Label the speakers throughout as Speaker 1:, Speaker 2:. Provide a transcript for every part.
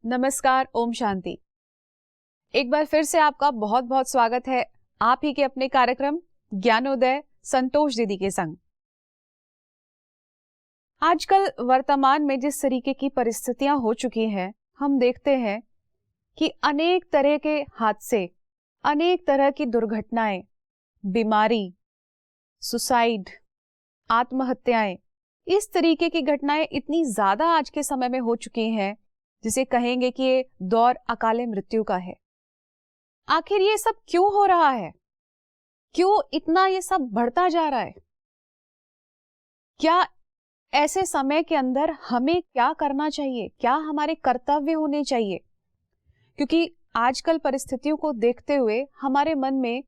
Speaker 1: नमस्कार, ओम शांति। एक बार फिर से आपका बहुत बहुत स्वागत है आप ही के अपने कार्यक्रम ज्ञानोदय संतोष दीदी के संग। आजकल वर्तमान में जिस तरीके की परिस्थितियां हो चुकी हैं, हम देखते हैं कि अनेक तरह के हादसे, अनेक तरह की दुर्घटनाएं, बीमारी, सुसाइड, आत्महत्याएं, इस तरीके की घटनाएं इतनी ज्यादा आज के समय में हो चुकी हैं जिसे कहेंगे कि ये दौर अकाले मृत्यु का है। आखिर ये सब क्यों हो रहा है? क्यों इतना ये सब बढ़ता जा रहा है? क्या ऐसे समय के अंदर हमें क्या करना चाहिए? क्या हमारे कर्तव्य होने चाहिए? क्योंकि आजकल परिस्थितियों को देखते हुए हमारे मन में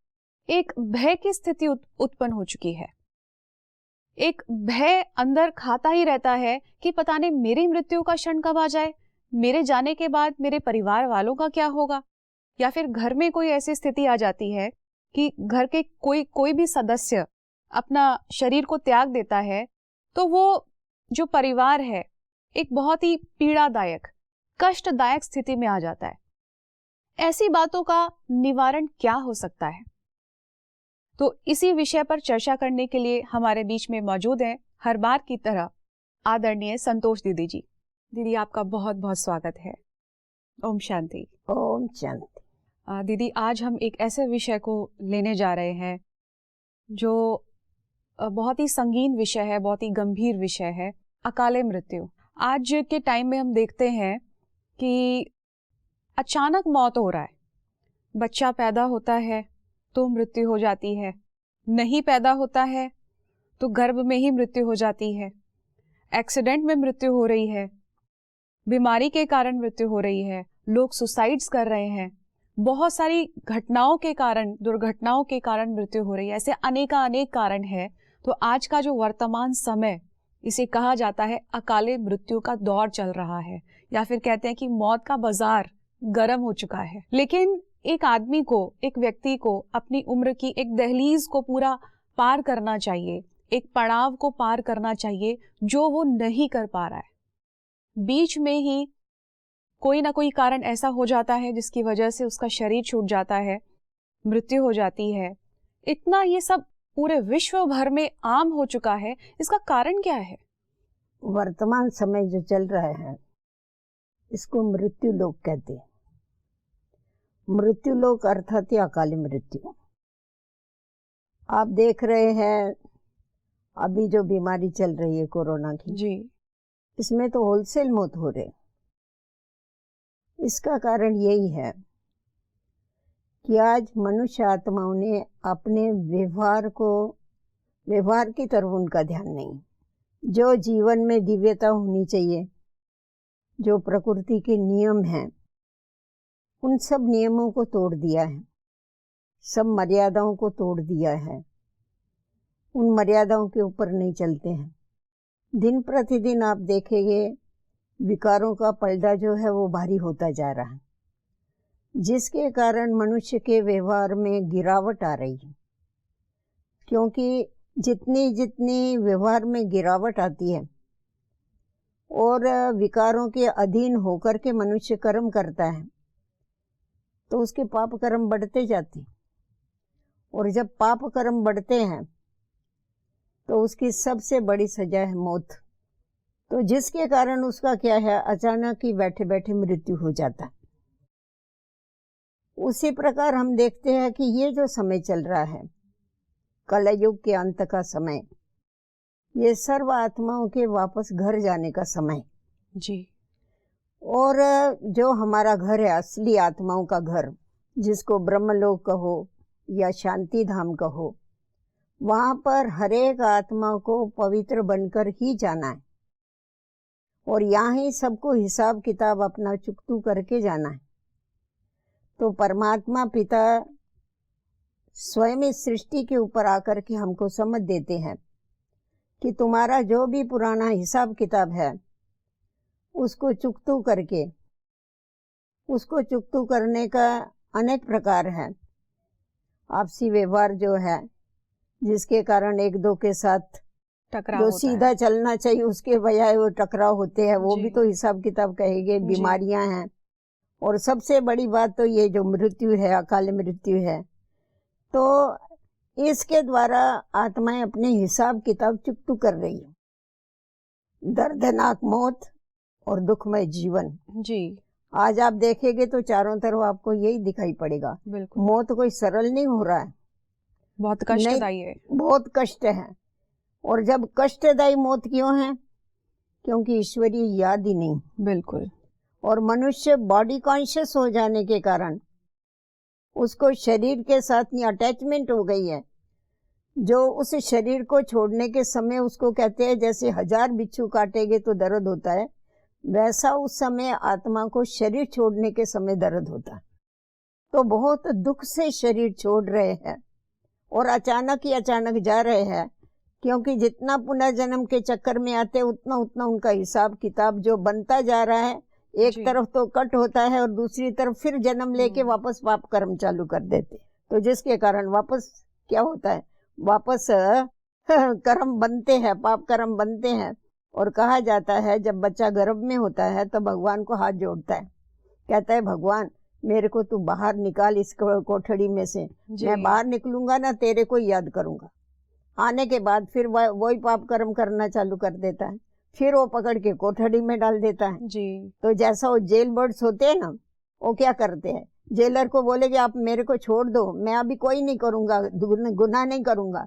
Speaker 1: एक भय की स्थिति उत्पन्न हो चुकी है। एक भय अंदर खाता ही रहता है कि पता नहीं मेरी मृत्यु का क्षण कब आ जाए, मेरे जाने के बाद मेरे परिवार वालों का क्या होगा, या फिर घर में कोई ऐसी स्थिति आ जाती है कि घर के कोई भी सदस्य अपना शरीर को त्याग देता है, तो वो जो परिवार है एक बहुत ही पीड़ादायक, कष्टदायक स्थिति में आ जाता है। ऐसी बातों का निवारण क्या हो सकता है? तो इसी विषय पर चर्चा करने के लिए हमारे बीच में मौजूद हैं हर बार की तरह आदरणीय संतोष दीदी जी। दीदी, आपका बहुत बहुत स्वागत है। ओम शांति।
Speaker 2: ओम शांति।
Speaker 1: दीदी, आज हम एक ऐसे विषय को लेने जा रहे हैं जो बहुत ही संगीन विषय है, बहुत ही गंभीर विषय है, अकाले मृत्यु। आज के टाइम में हम देखते हैं कि अचानक मौत हो रहा है। बच्चा पैदा होता है तो मृत्यु हो जाती है, नहीं पैदा होता है तो गर्भ में ही मृत्यु हो जाती है, एक्सीडेंट में मृत्यु हो रही है, बीमारी के कारण मृत्यु हो रही है, लोग सुसाइड्स कर रहे हैं, बहुत सारी घटनाओं के कारण, दुर्घटनाओं के कारण मृत्यु हो रही है। ऐसे अनेक कारण है। तो आज का जो वर्तमान समय, इसे कहा जाता है अकाले मृत्यु का दौर चल रहा है, या फिर कहते हैं कि मौत का बाजार गर्म हो चुका है। लेकिन एक आदमी को, एक व्यक्ति को अपनी उम्र की एक दहलीज को पूरा पार करना चाहिए, एक पड़ाव को पार करना चाहिए जो वो नहीं कर पा रहा है। बीच में ही कोई ना कोई कारण ऐसा हो जाता है जिसकी वजह से उसका शरीर छूट जाता है, मृत्यु हो जाती है। इतना ये सब पूरे विश्व भर में आम हो चुका है। इसका कारण क्या है?
Speaker 2: वर्तमान समय जो चल रहा है इसको मृत्यु लोक कहते हैं। मृत्यु लोक अर्थात अकाली मृत्यु। आप देख रहे हैं अभी जो बीमारी चल रही है कोरोना की
Speaker 1: जी,
Speaker 2: इसमें तो होलसेल मौत हो रहे। इसका कारण यही है कि आज मनुष्य आत्माओं ने अपने व्यवहार की तरफ उनका ध्यान नहीं। जो जीवन में दिव्यता होनी चाहिए, जो प्रकृति के नियम हैं, उन सब नियमों को तोड़ दिया है, सब मर्यादाओं को तोड़ दिया है, उन मर्यादाओं के ऊपर नहीं चलते हैं। दिन प्रतिदिन आप देखेंगे विकारों का पलड़ा जो है वो भारी होता जा रहा है, जिसके कारण मनुष्य के व्यवहार में गिरावट आ रही है। क्योंकि जितनी व्यवहार में गिरावट आती है और विकारों के अधीन होकर के मनुष्य कर्म करता है तो उसके पाप कर्म बढ़ते जाते हैं, और जब पाप कर्म बढ़ते हैं तो उसकी सबसे बड़ी सजा है मौत। तो जिसके कारण उसका क्या है, अचानक ही बैठे बैठे मृत्यु हो जाता है। उसी प्रकार हम देखते हैं कि ये जो समय चल रहा है, कलयुग के अंत का समय, ये सर्व आत्माओं के वापस घर जाने का समय
Speaker 1: जी।
Speaker 2: और जो हमारा घर है, असली आत्माओं का घर, जिसको ब्रह्मलोक कहो या शांति धाम कहो, वहां पर हरेक आत्मा को पवित्र बनकर ही जाना है और यहाँ ही सबको हिसाब किताब अपना चुकतू करके जाना है। तो परमात्मा पिता स्वयं इस सृष्टि के ऊपर आकर के हमको समझ देते हैं कि तुम्हारा जो भी पुराना हिसाब किताब है उसको चुकतू करने का अनेक प्रकार है। आपसी व्यवहार जो है, जिसके कारण एक दो के साथ
Speaker 1: टकराव
Speaker 2: जो
Speaker 1: होता
Speaker 2: सीधा
Speaker 1: है।
Speaker 2: चलना चाहिए उसके बजाय वो टकराव होते हैं, वो
Speaker 1: जी।
Speaker 2: भी तो हिसाब किताब कहेंगे। बीमारियां हैं, और सबसे बड़ी बात तो ये जो मृत्यु है, अकाल मृत्यु है, तो इसके द्वारा आत्माएं अपने हिसाब किताब चुकतू कर रही है। दर्दनाक मौत और दुखमय जीवन।
Speaker 1: जी
Speaker 2: आज आप देखेंगे तो चारों तरफ आपको यही दिखाई पड़ेगा।
Speaker 1: बिल्कुल,
Speaker 2: मौत कोई सरल नहीं हो रहा है,
Speaker 1: बहुत कष्टदायी है।
Speaker 2: बहुत कष्ट है। और जब कष्टदायी मौत क्यों है? क्योंकि ईश्वरीय याद ही नहीं।
Speaker 1: बिल्कुल,
Speaker 2: और मनुष्य बॉडी कॉन्शियस हो जाने के कारण उसको शरीर के साथ ये अटैचमेंट हो गई है, जो उस शरीर को छोड़ने के समय उसको कहते हैं जैसे 1000 बिच्छू काटेंगे तो दर्द होता है, वैसा उस समय आत्मा को शरीर छोड़ने के समय दर्द होता है। तो बहुत दुख से शरीर छोड़ रहे हैं और अचानक ही अचानक जा रहे हैं, क्योंकि जितना पुनर्जन्म के चक्कर में आते उतना उतना उनका हिसाब किताब जो बनता जा रहा है, एक तरफ तो कट होता है और दूसरी तरफ फिर जन्म लेके वापस पाप कर्म चालू कर देते। तो जिसके कारण वापस क्या होता है, वापस कर्म बनते हैं, पाप कर्म बनते हैं। और कहा जाता है जब बच्चा गर्भ में होता है तो भगवान को हाथ जोड़ता है, कहता है भगवान मेरे को तू बाहर निकाल इस कोठड़ी में से, मैं बाहर निकलूंगा ना तेरे को याद करूंगा। आने के बाद फिर वही पाप कर्म करना चालू कर देता है, फिर वो पकड़ के कोठड़ी में डाल देता है।
Speaker 1: जी
Speaker 2: तो जैसा वो जेल बर्ड्स होते हैं ना, वो क्या करते हैं, जेलर को बोले कि आप मेरे को छोड़ दो, मैं अभी कोई नहीं करूंगा, गुनाह नहीं करूंगा,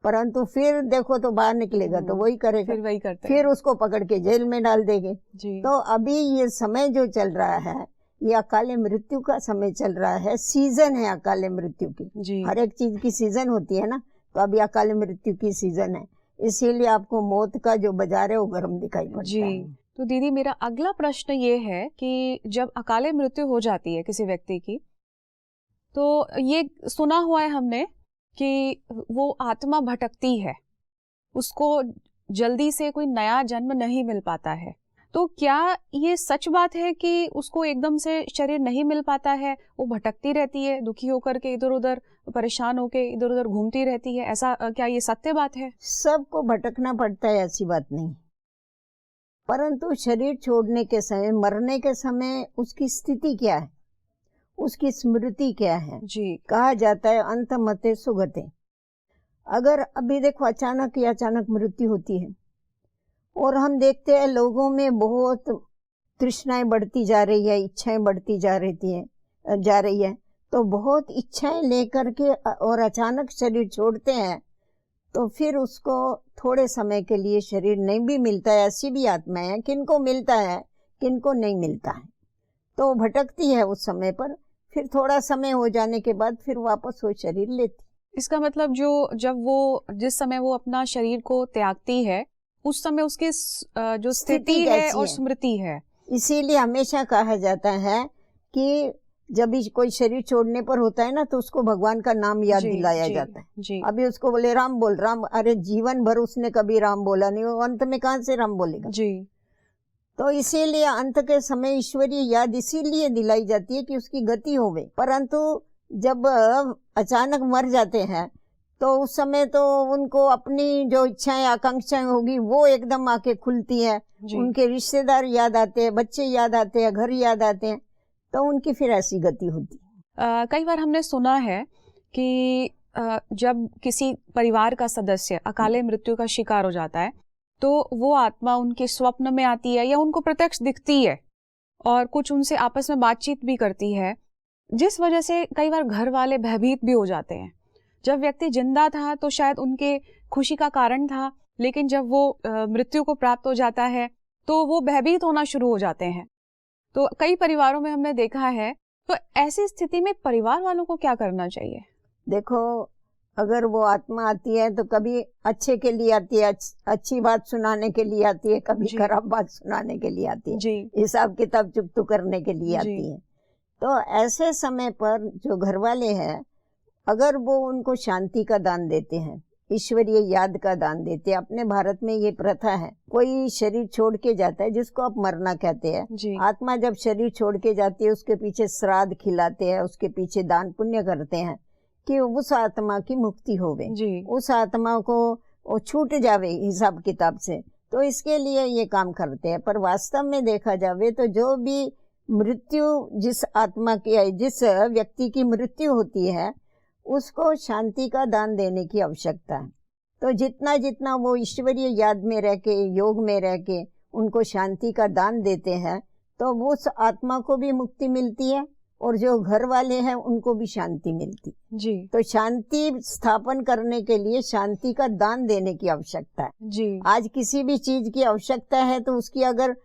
Speaker 2: परंतु फिर देखो तो बाहर निकलेगा तो वही करेगा,
Speaker 1: फिर वही करते
Speaker 2: फिर उसको पकड़ के जेल में डाल देंगे।
Speaker 1: जी
Speaker 2: तो अभी ये समय जो चल रहा है ये अकाल मृत्यु का समय चल रहा है, सीजन है अकाल मृत्यु की।
Speaker 1: जी
Speaker 2: हर एक चीज की सीजन होती है ना, तो अभी अकाल मृत्यु की सीजन है, इसीलिए आपको मौत का जो बाजार है वो गर्म दिखाई पड़ता
Speaker 1: जी।
Speaker 2: है।
Speaker 1: तो दीदी मेरा अगला प्रश्न ये है कि जब अकाले मृत्यु हो जाती है किसी व्यक्ति की, तो ये सुना हुआ है हमने कि वो आत्मा भटकती है, उसको जल्दी से कोई नया जन्म नहीं मिल पाता है। तो क्या ये सच बात है कि उसको एकदम से शरीर नहीं मिल पाता है, वो भटकती रहती है, दुखी होकर के इधर उधर, परेशान होकर इधर उधर घूमती रहती है, ऐसा क्या ये सत्य बात है?
Speaker 2: सबको भटकना पड़ता है, ऐसी बात नहीं, परंतु शरीर छोड़ने के समय, मरने के समय उसकी स्थिति क्या है, उसकी स्मृति क्या है।
Speaker 1: जी
Speaker 2: कहा जाता है अंत मते सुगते। अगर अभी देखो अचानक ही अचानक मृत्यु होती है और हम देखते हैं लोगों में बहुत तृष्णाएं बढ़ती जा रही है, इच्छाएं बढ़ती जा रही है, तो बहुत इच्छाएं लेकर के और अचानक शरीर छोड़ते हैं, तो फिर उसको थोड़े समय के लिए शरीर नहीं भी मिलता है। ऐसी भी आत्माएं हैं किनको मिलता है किनको नहीं मिलता है, तो भटकती है उस समय पर, फिर थोड़ा समय हो जाने के बाद फिर वापस वो शरीर लेती।
Speaker 1: इसका मतलब जिस समय वो अपना शरीर को त्यागती है उस समय उसकी जो स्थिति है और स्मृति है।
Speaker 2: इसीलिए हमेशा कहा जाता है कि जब भी कोई शरीर छोड़ने पर होता है ना, तो उसको भगवान का नाम याद दिलाया जाता है।
Speaker 1: जी।
Speaker 2: अभी उसको बोले राम बोल, राम, अरे जीवन भर उसने कभी राम बोला नहीं, वो अंत में कहां से राम बोलेगा।
Speaker 1: जी।
Speaker 2: तो इसीलिए अंत के समय ईश्वरीय याद इसीलिए दिलाई जाती है कि उसकी गति होवे। परंतु जब अचानक मर जाते हैं तो उस समय तो उनको अपनी जो इच्छाएं आकांक्षाएं होगी वो एकदम आके खुलती है, उनके रिश्तेदार याद आते हैं, बच्चे याद आते हैं, घर याद आते हैं, तो उनकी फिर ऐसी गति होती है।
Speaker 1: कई बार हमने सुना है कि जब किसी परिवार का सदस्य अकाले मृत्यु का शिकार हो जाता है तो वो आत्मा उनके स्वप्न में आती है या उनको प्रत्यक्ष दिखती है और कुछ उनसे आपस में बातचीत भी करती है, जिस वजह से कई बार घर वाले भयभीत भी हो जाते हैं। जब व्यक्ति जिंदा था तो शायद उनके खुशी का कारण था, लेकिन जब वो मृत्यु को प्राप्त हो जाता है तो वो भयभीत होना शुरू हो जाते हैं। तो कई परिवारों में हमने देखा है। तो ऐसी स्थिति में परिवार वालों को क्या करना चाहिए? देखो,
Speaker 2: अगर वो आत्मा आती है तो कभी अच्छे के लिए आती है, अच्छी बात सुनाने के लिए आती है, कभी खराब बात सुनाने के लिए आती है, हिसाब किताब चुकतू करने के लिए आती है। तो ऐसे समय पर जो घर वाले हैं, अगर वो उनको शांति का दान देते हैं, ईश्वरीय याद का दान देते हैं। अपने भारत में ये प्रथा है, कोई शरीर छोड़ के जाता है जिसको आप मरना कहते हैं, आत्मा जब शरीर छोड़ के जाती है उसके पीछे श्राद्ध खिलाते हैं, उसके पीछे दान पुण्य करते हैं कि उस आत्मा की मुक्ति होवे, उस आत्मा को वो छूट जावे हिसाब किताब से। तो इसके लिए ये काम करते हैं। पर वास्तव में देखा जावे तो जो भी मृत्यु जिस आत्मा की, जिस व्यक्ति की मृत्यु होती है, उसको शांति का दान देने की आवश्यकता है। तो जितना जितना वो ईश्वरीय याद में रह के, योग में रह के उनको शांति का दान देते हैं, तो वो उस आत्मा को भी मुक्ति मिलती है और जो घर वाले हैं उनको भी शांति मिलती
Speaker 1: जी।
Speaker 2: तो शांति स्थापन करने के लिए शांति का दान देने की आवश्यकता है
Speaker 1: जी।
Speaker 2: आज किसी भी चीज की आवश्यकता है तो उसकी अगर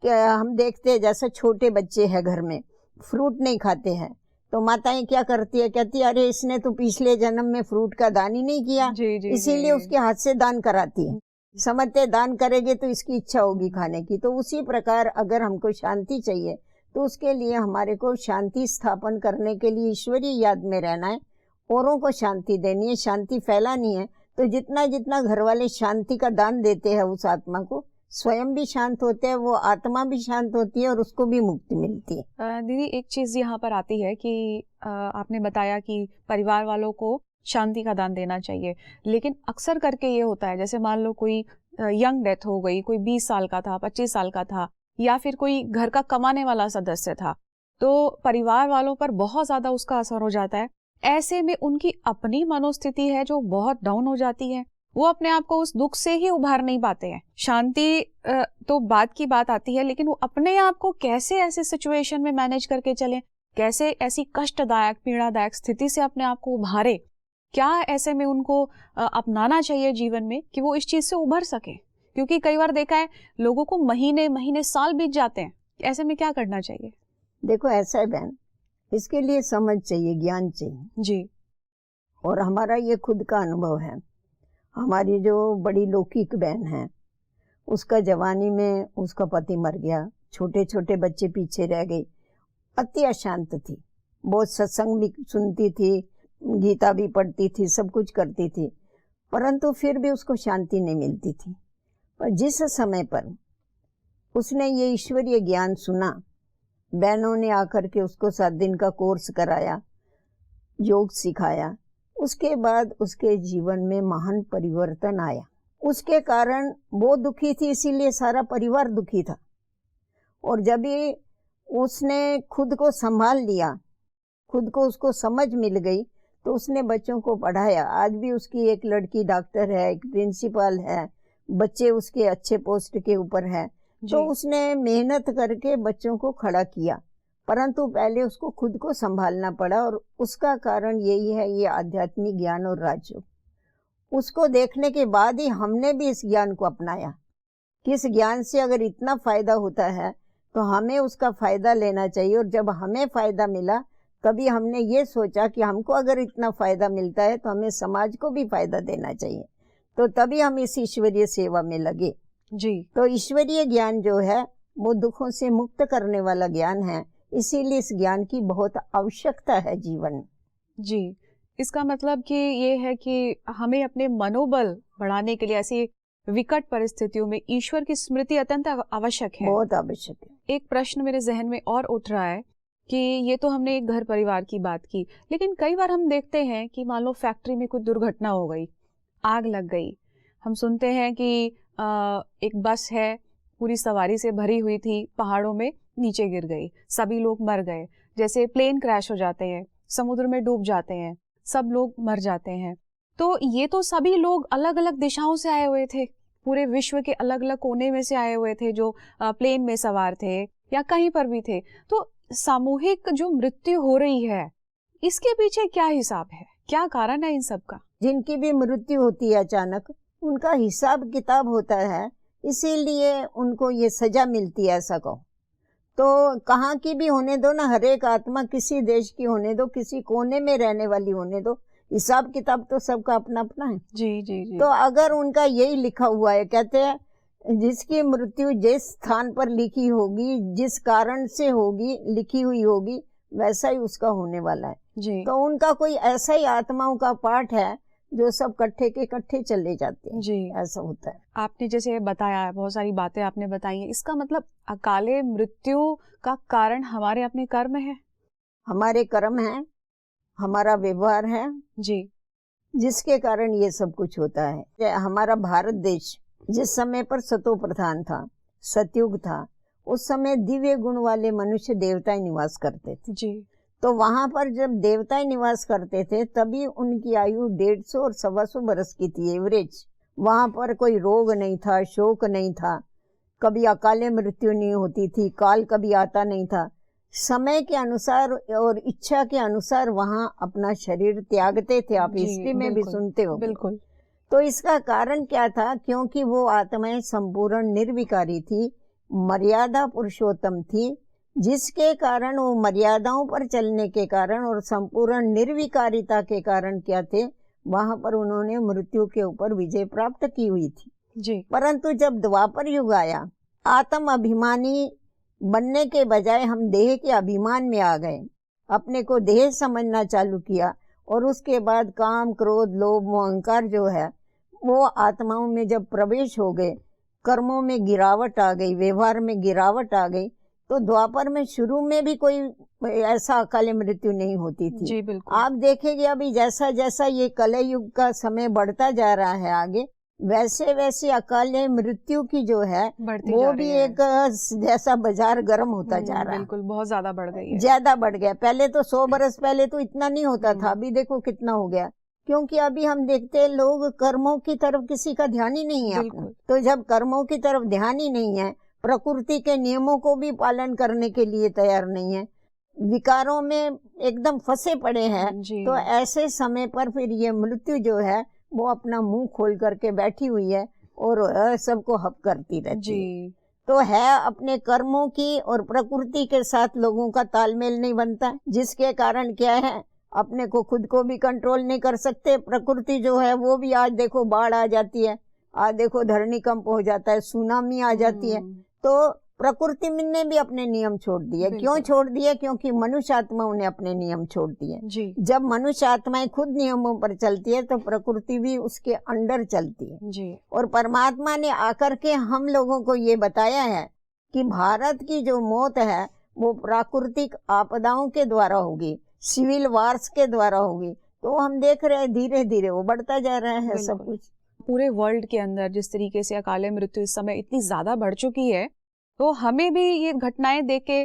Speaker 2: हम देखते हैं, जैसे छोटे बच्चे हैं घर में, फ्रूट नहीं खाते हैं, तो माताएं क्या करती है, कहती है अरे इसने तो पिछले जन्म में फ्रूट का दान ही नहीं किया, इसीलिए उसके हाथ से दान कराती है। समझते दान करेंगे तो इसकी इच्छा होगी खाने की। तो उसी प्रकार अगर हमको शांति चाहिए तो उसके लिए हमारे को शांति स्थापन करने के लिए ईश्वरीय याद में रहना है, औरों को शांति देनी है, शांति फैलानी है। तो जितना जितना घर वाले शांति का दान देते हैं उस आत्मा को, स्वयं भी शांत होते हैं, वो आत्मा भी शांत होती है और उसको भी मुक्ति मिलती है।
Speaker 1: दीदी एक चीज यहाँ पर आती है कि आपने बताया कि परिवार वालों को शांति का दान देना चाहिए, लेकिन अक्सर करके ये होता है, जैसे मान लो कोई यंग डेथ हो गई, कोई 20 साल का था, 25 साल का था, या फिर कोई घर का कमाने वाला सदस्य था, तो परिवार वालों पर बहुत ज्यादा उसका असर हो जाता है। ऐसे में उनकी अपनी मनोस्थिति है जो बहुत डाउन हो जाती है, वो अपने आप को उस दुख से ही उभार नहीं पाते हैं। शांति तो बात की बात आती है, लेकिन वो अपने आप को कैसे ऐसे सिचुएशन में मैनेज करके चलें, कैसे ऐसी कष्टदायक पीड़ादायक स्थिति से अपने आप को उभारे, क्या ऐसे में उनको अपनाना चाहिए जीवन में कि वो इस चीज से उभर सके? क्योंकि कई बार देखा है लोगों को महीने महीने साल बीत जाते हैं, ऐसे में क्या करना चाहिए?
Speaker 2: देखो ऐसा है बहन, इसके लिए समझ चाहिए, ज्ञान चाहिए
Speaker 1: जी।
Speaker 2: और हमारा ये खुद का अनुभव है। हमारी जो बड़ी लौकिक बहन है, उसका जवानी में उसका पति मर गया, छोटे छोटे बच्चे पीछे रह गए, अति अशांत थी, बहुत सत्संग भी सुनती थी, गीता भी पढ़ती थी, सब कुछ करती थी, परंतु फिर भी उसको शांति नहीं मिलती थी। पर जिस समय पर उसने ये ईश्वरीय ज्ञान सुना, बहनों ने आकर के उसको 7 दिन का कोर्स कराया, योग सिखाया, उसके बाद उसके जीवन में महान परिवर्तन आया। उसके कारण वो दुखी थी, इसीलिए सारा परिवार दुखी था। और जब ये उसने खुद को संभाल लिया, खुद को उसको समझ मिल गई, तो उसने बच्चों को पढ़ाया। आज भी उसकी एक लड़की डॉक्टर है, एक प्रिंसिपल है, बच्चे उसके अच्छे पोस्ट के ऊपर है। तो उसने मेहनत करके बच्चों को खड़ा किया, परंतु पहले उसको खुद को संभालना पड़ा और उसका कारण यही है, ये आध्यात्मिक ज्ञान और राजयोग। उसको देखने के बाद ही हमने भी इस ज्ञान को अपनाया कि इस ज्ञान से अगर इतना फायदा होता है तो हमें उसका फायदा लेना चाहिए। और जब हमें फायदा मिला, कभी हमने ये सोचा कि हमको अगर इतना फायदा मिलता है तो हमें समाज को भी फायदा देना चाहिए, तो तभी हम इस ईश्वरीय सेवा में लगे।
Speaker 1: जी।
Speaker 2: तो ईश्वरीय ज्ञान जो है वो दुखों से मुक्त करने वाला ज्ञान है, इसीलिए इस ज्ञान की बहुत आवश्यकता है जीवन में।
Speaker 1: जी, इसका मतलब कि ये है कि हमें अपने मनोबल बढ़ाने के लिए ऐसी विकट परिस्थितियों में ईश्वर की स्मृति अत्यंत आवश्यक है,
Speaker 2: बहुत आवश्यक है।
Speaker 1: एक प्रश्न मेरे जहन में और उठ रहा है कि ये तो हमने एक घर परिवार की बात की, लेकिन कई बार हम देखते हैं कि मान लो फैक्ट्री में कोई दुर्घटना हो गई, आग लग गई। हम सुनते हैं कि एक बस है पूरी सवारी से भरी हुई थी, पहाड़ों में नीचे गिर गई, सभी लोग मर गए। जैसे प्लेन क्रैश हो जाते हैं, समुद्र में डूब जाते हैं, सब लोग मर जाते हैं। तो ये तो सभी लोग अलग अलग दिशाओं से आए हुए थे, पूरे विश्व के अलग अलग कोने में से आए हुए थे, जो प्लेन में सवार थे या कहीं पर भी थे। तो सामूहिक जो मृत्यु हो रही है, इसके पीछे क्या हिसाब है, क्या कारण है इन सब का?
Speaker 2: जिनकी भी मृत्यु होती है अचानक, उनका हिसाब किताब होता है, इसीलिए उनको ये सजा मिलती है, ऐसा कहो तो। कहाँ की भी होने दो ना, हर एक आत्मा किसी देश की होने दो, किसी कोने में रहने वाली होने दो, हिसाब किताब तो सबका अपना अपना है।
Speaker 1: जी जी जी।
Speaker 2: तो अगर उनका यही लिखा हुआ है, कहते हैं जिसकी मृत्यु जिस स्थान पर लिखी होगी, जिस कारण से होगी, लिखी हुई होगी, वैसा ही उसका होने वाला है
Speaker 1: जी।
Speaker 2: तो उनका कोई ऐसा ही आत्माओं का पाठ है जो सब कट्ठे के कट्ठे चले जाते हैं।
Speaker 1: जी,
Speaker 2: ऐसा होता है।
Speaker 1: आपने जैसे बताया, बहुत सारी बातें आपने बताई हैं, इसका मतलब अकाले मृत्यु का कारण हमारे अपने कर्म है,
Speaker 2: हमारे कर्म है, हमारा व्यवहार है
Speaker 1: जी,
Speaker 2: जिसके कारण ये सब कुछ होता है। हमारा भारत देश जिस समय पर सतो प्रधान था, सतयुग था, उस समय दिव्य गुण वाले मनुष्य देवताएं निवास करते थे।
Speaker 1: जी।
Speaker 2: तो वहां पर जब देवताएं निवास करते थे तभी उनकी आयु 150 और 125 बरस की थी एवरेज। वहां पर कोई रोग नहीं था, शोक नहीं था, कभी अकाले मृत्यु नहीं होती थी, काल कभी आता नहीं था। समय के अनुसार और इच्छा के अनुसार वहां अपना शरीर त्यागते थे। आप हिस्ट्री में भी सुनते हो।
Speaker 1: बिल्कुल।
Speaker 2: तो इसका कारण क्या था? क्योंकि वो आत्माएं संपूर्ण निर्विकारी थी, मर्यादा पुरुषोत्तम थी, जिसके कारण वो मर्यादाओं पर चलने के कारण और संपूर्ण निर्विकारिता के कारण क्या थे, वहां पर उन्होंने मृत्यु के ऊपर विजय प्राप्त की हुई थी।
Speaker 1: जी।
Speaker 2: परंतु जब द्वापर युग आया, आत्म अभिमानी बनने के बजाय हम देह के अभिमान में आ गए, अपने को देह समझना चालू किया, और उसके बाद काम, क्रोध, लोभ, मोह, अहंकार जो है वो आत्माओं में जब प्रवेश हो गए, कर्मों में गिरावट आ गई, व्यवहार में गिरावट आ गई। तो द्वापर में शुरू में भी कोई ऐसा अकाले मृत्यु नहीं होती थी।
Speaker 1: जी बिल्कुल।
Speaker 2: आप देखेंगे अभी जैसा जैसा ये कलयुग का समय बढ़ता जा रहा है आगे, वैसे वैसे अकाले मृत्यु की जो है वो भी एक जैसा बाजार गर्म होता जा रहा है।
Speaker 1: बिल्कुल, बहुत ज्यादा बढ़ गई है।
Speaker 2: ज्यादा बढ़ गया। पहले तो 100 बरस पहले तो इतना नहीं होता था, अभी देखो कितना हो गया। क्योंकि अभी हम देखते हैं लोग कर्मों की तरफ किसी का ध्यान ही नहीं है अपना। तो जब कर्मों की तरफ ध्यान ही नहीं है, प्रकृति के नियमों को भी पालन करने के लिए तैयार नहीं है, विकारों में एकदम फंसे पड़े हैं, तो ऐसे समय पर फिर ये मृत्यु जो है वो अपना मुंह खोल करके बैठी हुई है और सबको हप करती रहती है। तो है अपने कर्मों की और प्रकृति के साथ लोगों का तालमेल नहीं बनता, जिसके कारण क्या है, अपने को खुद को भी कंट्रोल नहीं कर सकते। प्रकृति जो है वो भी आज देखो बाढ़ आ जाती है, आज देखो धरनीकंप हो जाता है, सुनामी आ जाती है। तो प्रकृति ने भी अपने नियम छोड़ दिए। क्यों छोड़ दिए? क्योंकि मनुष्य आत्माओं ने अपने नियम छोड़ दिए। जब मनुष्य आत्माएं खुद नियमों पर चलती है तो प्रकृति भी उसके अंडर चलती है जी। और परमात्मा ने आकर के हम लोगों को ये बताया है कि भारत की जो मौत है वो प्राकृतिक आपदाओं के द्वारा होगी, सिविल वार्स के द्वारा होगी। तो हम देख रहे हैं धीरे धीरे वो बढ़ता जा रहा है सब कुछ।
Speaker 1: पूरे वर्ल्ड के अंदर जिस तरीके से अकाले मृत्यु इस समय इतनी ज्यादा बढ़ चुकी है, तो हमें भी ये घटनाएं देख के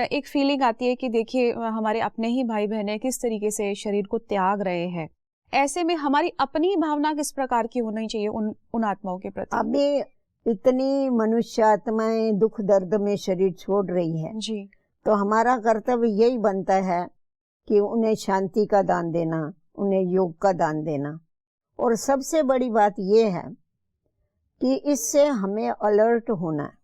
Speaker 1: एक फीलिंग आती है कि देखिए हमारे अपने ही भाई बहनें किस तरीके से शरीर को त्याग रहे हैं। ऐसे में हमारी अपनी भावना किस प्रकार की होनी चाहिए उन आत्माओं के प्रति?
Speaker 2: अभी इतनी मनुष्य आत्माएं दुख दर्द में शरीर छोड़ रही है जी, तो हमारा कर्तव्य यही बनता है कि उन्हें शांति का दान देना, उन्हें योग का दान देना। और सबसे बड़ी बात यह है कि इससे हमें अलर्ट होना है।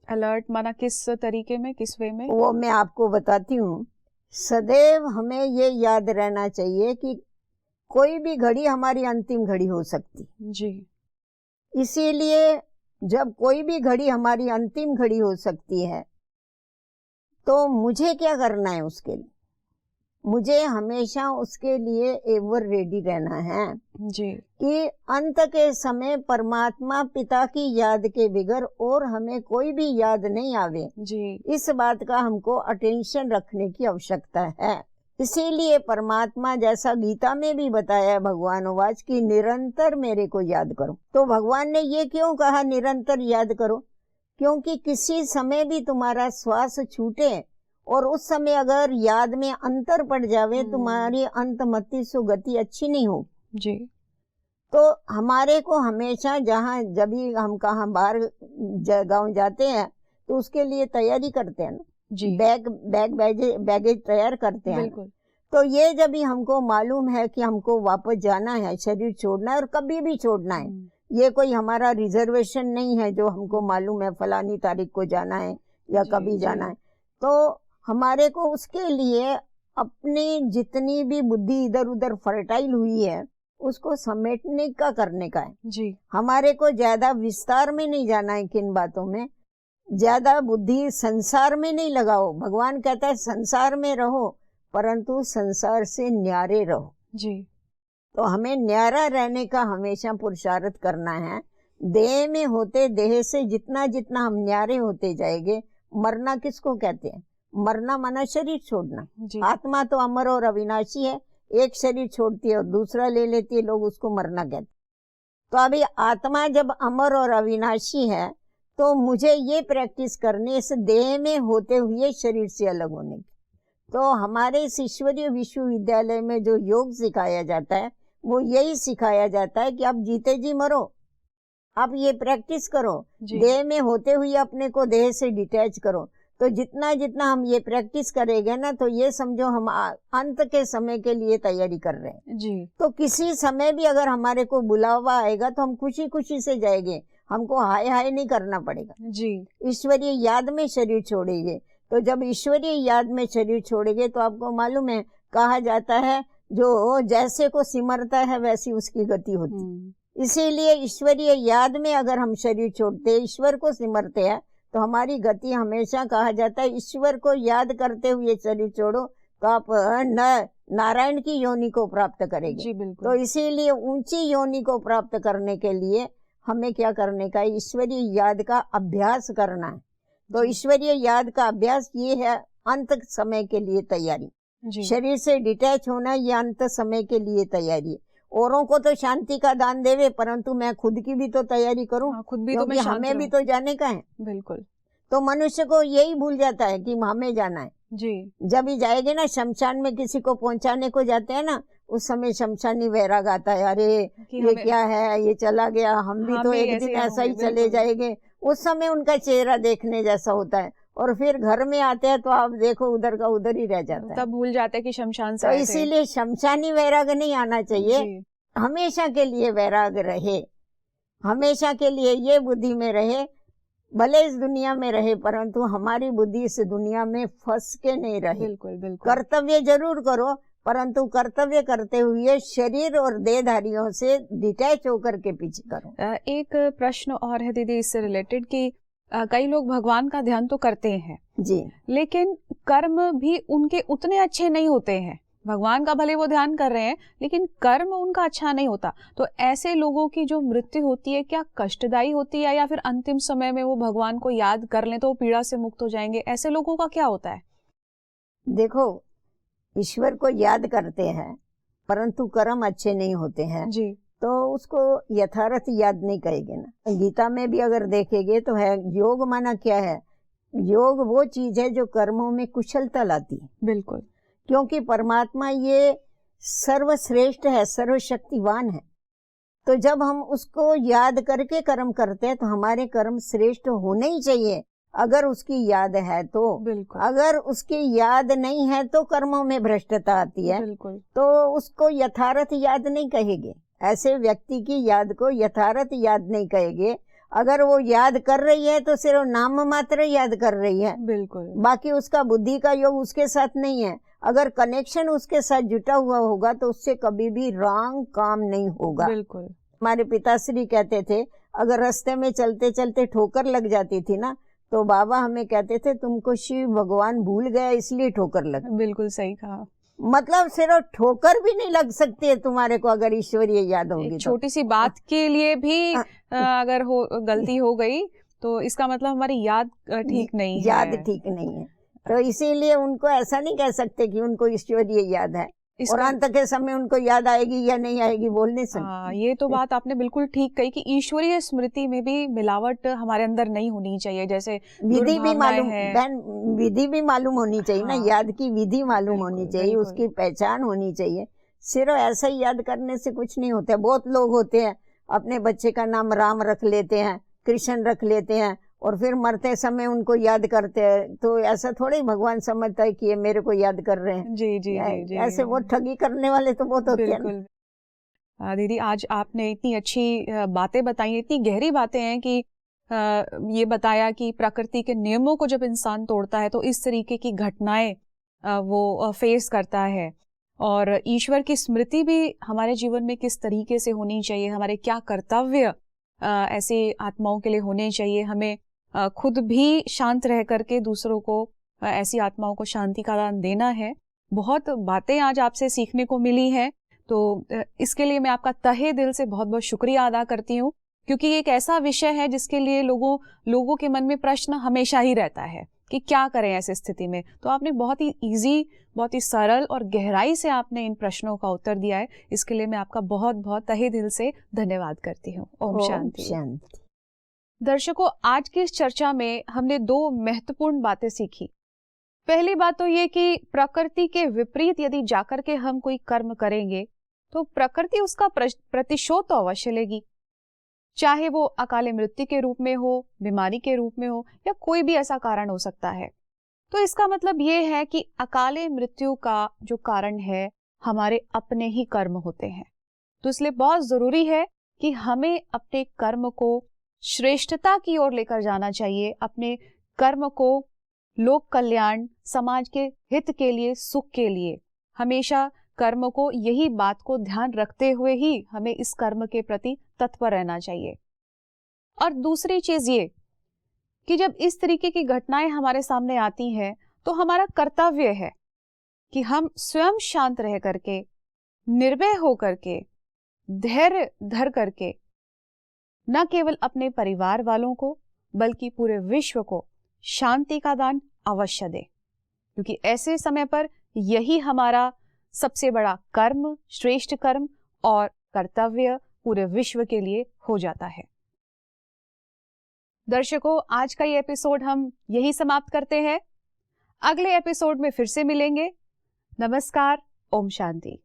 Speaker 1: अलर्ट माना किस तरीके में, किस वे में?
Speaker 2: वो मैं आपको बताती हूँ। सदैव हमें ये याद रहना चाहिए कि कोई भी घड़ी हमारी अंतिम घड़ी हो सकती जी। इसीलिए जब कोई भी घड़ी हमारी अंतिम घड़ी हो सकती है तो मुझे क्या करना है उसके लिए? मुझे हमेशा उसके लिए एवर रेडी रहना है जी, कि अंत के समय परमात्मा पिता की याद के बगैर और हमें कोई भी याद नहीं आवे जी। इस बात का हमको अटेंशन रखने की आवश्यकता है। इसीलिए परमात्मा जैसा गीता में भी बताया है, भगवान वाच की निरंतर मेरे को याद करो। तो भगवान ने ये क्यों कहा निरंतर याद करो? क्योंकि किसी समय भी तुम्हारा श्वास छूटे और उस समय अगर याद में अंतर पड़ जावे, तुम्हारी अंतमति सुगति अच्छी नहीं हो जी। तो हमारे को हमेशा जहाँ जब भी हम कहाँ बाहर गाँव जाते हैं तो उसके लिए तैयारी करते हैं ना जी, बैगेज तैयार करते हैं। तो ये जब भी हमको मालूम है कि हमको वापस जाना है, शरीर छोड़ना है और कभी भी छोड़ना है, ये कोई हमारा रिजर्वेशन नहीं है जो हमको मालूम है फलानी तारीख को जाना है या कभी जाना है। तो हमारे को उसके लिए अपनी जितनी भी बुद्धि इधर उधर फर्टाइल हुई है उसको समेटने का करने का है जी। हमारे को ज्यादा विस्तार में नहीं जाना है, किन बातों में ज्यादा बुद्धि संसार में नहीं लगाओ। भगवान कहता है संसार में रहो परंतु संसार से न्यारे रहो जी। तो हमें न्यारा रहने का हमेशा पुरुषार्थ करना है। देह में होते देह से जितना जितना हम न्यारे होते जाएंगे। मरना किसको कहते हैं? मरना माना शरीर छोड़ना। आत्मा तो अमर और अविनाशी है, एक शरीर छोड़ती है और दूसरा ले लेती है, लोग उसको मरना कहते। तो अभी आत्मा जब अमर और अविनाशी है तो मुझे ये प्रैक्टिस करनी इस देह में होते हुए शरीर से अलग होने की। तो हमारे इस ईश्वरीय विश्वविद्यालय में जो योग सिखाया जाता है वो यही सिखाया जाता है कि आप जीते जी मरो, आप ये प्रैक्टिस करो, देह में होते हुए अपने को देह से डिटैच करो। तो जितना जितना हम ये प्रैक्टिस करेंगे ना, तो ये समझो हम अंत के समय के लिए तैयारी कर रहे हैं
Speaker 1: जी।
Speaker 2: तो किसी समय भी अगर हमारे को बुलावा आएगा तो हम खुशी खुशी से जाएंगे, हमको हाय हाय नहीं करना पड़ेगा
Speaker 1: जी।
Speaker 2: ईश्वरीय याद में शरीर छोड़ेंगे। तो जब ईश्वरीय याद में शरीर छोड़ेंगे तो आपको मालूम है, कहा जाता है जो जैसे को सिमरता है वैसी उसकी गति होती। इसीलिए ईश्वरीय याद में अगर हम शरीर छोड़ते, ईश्वर को सिमरते हैं, तो हमारी गति हमेशा, कहा जाता है ईश्वर को याद करते हुए शरीर छोड़ो तो आप नारायण की योनि को प्राप्त करेंगे।
Speaker 1: जी बिल्कुल।
Speaker 2: तो इसीलिए ऊंची योनि को प्राप्त करने के लिए हमें क्या करने का है, ईश्वरीय याद का अभ्यास करना है। तो ईश्वरीय याद का अभ्यास ये है अंत समय के लिए तैयारी, शरीर से डिटैच होना, ये अंत समय के लिए तैयारी। औरों को तो शांति का दान देवे, परंतु मैं खुद की भी तो तैयारी करूं,
Speaker 1: खुद भी
Speaker 2: क्योंकि
Speaker 1: तो
Speaker 2: हमें भी तो जाने का है।
Speaker 1: बिल्कुल।
Speaker 2: तो मनुष्य को यही भूल जाता है कि हमें जाना है
Speaker 1: जी।
Speaker 2: जब ही जाएंगे ना शमशान में, किसी को पहुंचाने को जाते हैं ना, उस समय शमशानी वैराग आता है, अरे ये क्या है, ये चला गया, हम भी तो एक दिन ऐसा ही चले जाएंगे। उस समय उनका चेहरा देखने जैसा होता है, और फिर घर में आते हैं तो आप देखो उधर का उधर ही रह जाता है,
Speaker 1: तब भूल जाते हैं कि शमशान से
Speaker 2: तो इसीलिए शमशानी वैराग नहीं आना चाहिए, हमेशा के लिए वैराग रहे, हमेशा के लिए ये बुद्धि में रहे, भले इस दुनिया में रहे परंतु हमारी बुद्धि इस दुनिया में फंस के नहीं रहे।
Speaker 1: बिल्कुल बिल्कुल।
Speaker 2: कर्तव्य जरूर करो, परंतु कर्तव्य करते हुए शरीर और देहधारियों से डिटैच होकर के पीछे करो।
Speaker 1: एक प्रश्न और है दीदी इससे रिलेटेड कि कई लोग भगवान का ध्यान तो करते हैं
Speaker 2: जी,
Speaker 1: लेकिन कर्म भी उनके उतने अच्छे नहीं होते हैं। भगवान का भले वो ध्यान कर रहे हैं लेकिन कर्म उनका अच्छा नहीं होता, तो ऐसे लोगों की जो मृत्यु होती है क्या कष्टदायी होती है, या फिर अंतिम समय में वो भगवान को याद कर लें तो वो पीड़ा से मुक्त हो जाएंगे? ऐसे लोगों का क्या होता है?
Speaker 2: देखो, ईश्वर को याद करते हैं परंतु कर्म अच्छे नहीं होते हैं
Speaker 1: जी,
Speaker 2: तो उसको यथार्थ याद नहीं कहेंगे ना। गीता में भी अगर देखेंगे तो है, योग माना क्या है, योग वो चीज है जो कर्मों में कुशलता लाती है।
Speaker 1: बिल्कुल,
Speaker 2: क्योंकि परमात्मा ये सर्वश्रेष्ठ है, सर्वशक्तिवान है, तो जब हम उसको याद करके कर्म करते हैं तो हमारे कर्म श्रेष्ठ होने ही चाहिए, अगर उसकी याद है तो।
Speaker 1: बिल्कुल,
Speaker 2: अगर उसकी याद नहीं है तो कर्मों में भ्रष्टता आती है,
Speaker 1: बिल्कुल,
Speaker 2: तो उसको यथार्थ याद नहीं कहेंगे। ऐसे व्यक्ति की याद को यथार्थ याद नहीं कहेंगे। अगर वो याद कर रही है तो सिर्फ नाम मात्र याद कर रही है,
Speaker 1: बिल्कुल,
Speaker 2: बाकी उसका बुद्धि का योग उसके साथ नहीं है। अगर कनेक्शन उसके साथ जुटा हुआ होगा तो उससे कभी भी रॉन्ग काम नहीं होगा।
Speaker 1: बिल्कुल।
Speaker 2: हमारे पिताश्री कहते थे, अगर रास्ते में चलते चलते ठोकर लग जाती थी ना, तो बाबा हमें कहते थे तुमको शिव भगवान भूल गया इसलिए ठोकर लग।
Speaker 1: बिल्कुल सही कहा।
Speaker 2: मतलब सिर्फ ठोकर भी नहीं लग सकती है तुम्हारे को अगर ईश्वरीय याद होगी तो।
Speaker 1: छोटी सी बात के लिए भी अगर गलती हो गई तो इसका मतलब हमारी याद ठीक नहीं है।
Speaker 2: याद ठीक नहीं है, तो इसीलिए उनको ऐसा नहीं कह सकते कि उनको ईश्वरीय याद है, और अंत के समय उनको याद आएगी या नहीं आएगी बोल नहीं सकते।
Speaker 1: ये तो बात आपने बिल्कुल ठीक कही कि ईश्वरीय स्मृति में भी मिलावट हमारे अंदर नहीं होनी चाहिए। जैसे
Speaker 2: विधि भी मालूम, विधि भी मालूम होनी चाहिए ना, याद की विधि मालूम होनी चाहिए, उसकी पहचान होनी चाहिए। सिर्फ ऐसा ही याद करने से कुछ नहीं होता। बहुत लोग होते हैं अपने बच्चे का नाम राम रख लेते हैं, कृष्ण रख लेते हैं, और फिर मरते समय उनको याद करते हैं, तो ऐसा थोड़ी भगवान समझता है कि ये मेरे को याद कर रहे हैं।
Speaker 1: जी जी जी, जी
Speaker 2: ऐसे वो ठगी करने वाले तो बहुत होते हैं।
Speaker 1: दीदी आज आपने इतनी अच्छी बातें बताई, इतनी गहरी बातें हैं कि ये बताया कि प्रकृति के नियमों को जब इंसान तोड़ता है तो इस तरीके की घटनाएं वो फेस करता है, और ईश्वर की स्मृति भी हमारे जीवन में किस तरीके से होनी चाहिए, हमारे क्या कर्तव्य ऐसी आत्माओं के लिए होने चाहिए, हमें खुद भी शांत रह करके दूसरों को, ऐसी आत्माओं को शांति का दान देना है। बहुत बातें आज आपसे सीखने को मिली हैं, तो इसके लिए मैं आपका तहे दिल से बहुत बहुत शुक्रिया अदा करती हूँ, क्योंकि ये एक ऐसा विषय है जिसके लिए लोगों के मन में प्रश्न हमेशा ही रहता है कि क्या करें ऐसी स्थिति में। तो आपने बहुत ही इजी, बहुत ही सरल और गहराई से आपने इन प्रश्नों का उत्तर दिया है, इसके लिए मैं आपका बहुत बहुत तहे दिल से धन्यवाद करती हूँ। ओम शांति। दर्शकों, आज की इस चर्चा में हमने 2 महत्वपूर्ण बातें सीखी। पहली बात तो ये कि प्रकृति के विपरीत यदि जाकर के हम कोई कर्म करेंगे तो प्रकृति उसका प्रतिशोध तो अवश्य लेगी, चाहे वो अकाले मृत्यु के रूप में हो, बीमारी के रूप में हो, या कोई भी ऐसा कारण हो सकता है। तो इसका मतलब ये है कि अकाले मृत्यु का जो कारण है हमारे अपने ही कर्म होते हैं। तो इसलिए बहुत जरूरी है कि हमें अपने कर्म को श्रेष्ठता की ओर लेकर जाना चाहिए, अपने कर्म को लोक कल्याण, समाज के हित के लिए, सुख के लिए, हमेशा कर्म को, यही बात को ध्यान रखते हुए ही हमें इस कर्म के प्रति तत्पर रहना चाहिए। और दूसरी चीज ये कि जब इस तरीके की घटनाएं हमारे सामने आती हैं तो हमारा कर्तव्य है कि हम स्वयं शांत रह करके, निर्भय होकर के, धैर्य धर करके न केवल अपने परिवार वालों को बल्कि पूरे विश्व को शांति का दान अवश्य दें, क्योंकि ऐसे समय पर यही हमारा सबसे बड़ा कर्म, श्रेष्ठ कर्म और कर्तव्य पूरे विश्व के लिए हो जाता है। दर्शकों, आज का ये एपिसोड हम यही समाप्त करते हैं। अगले एपिसोड में फिर से मिलेंगे। नमस्कार, ओम शांति।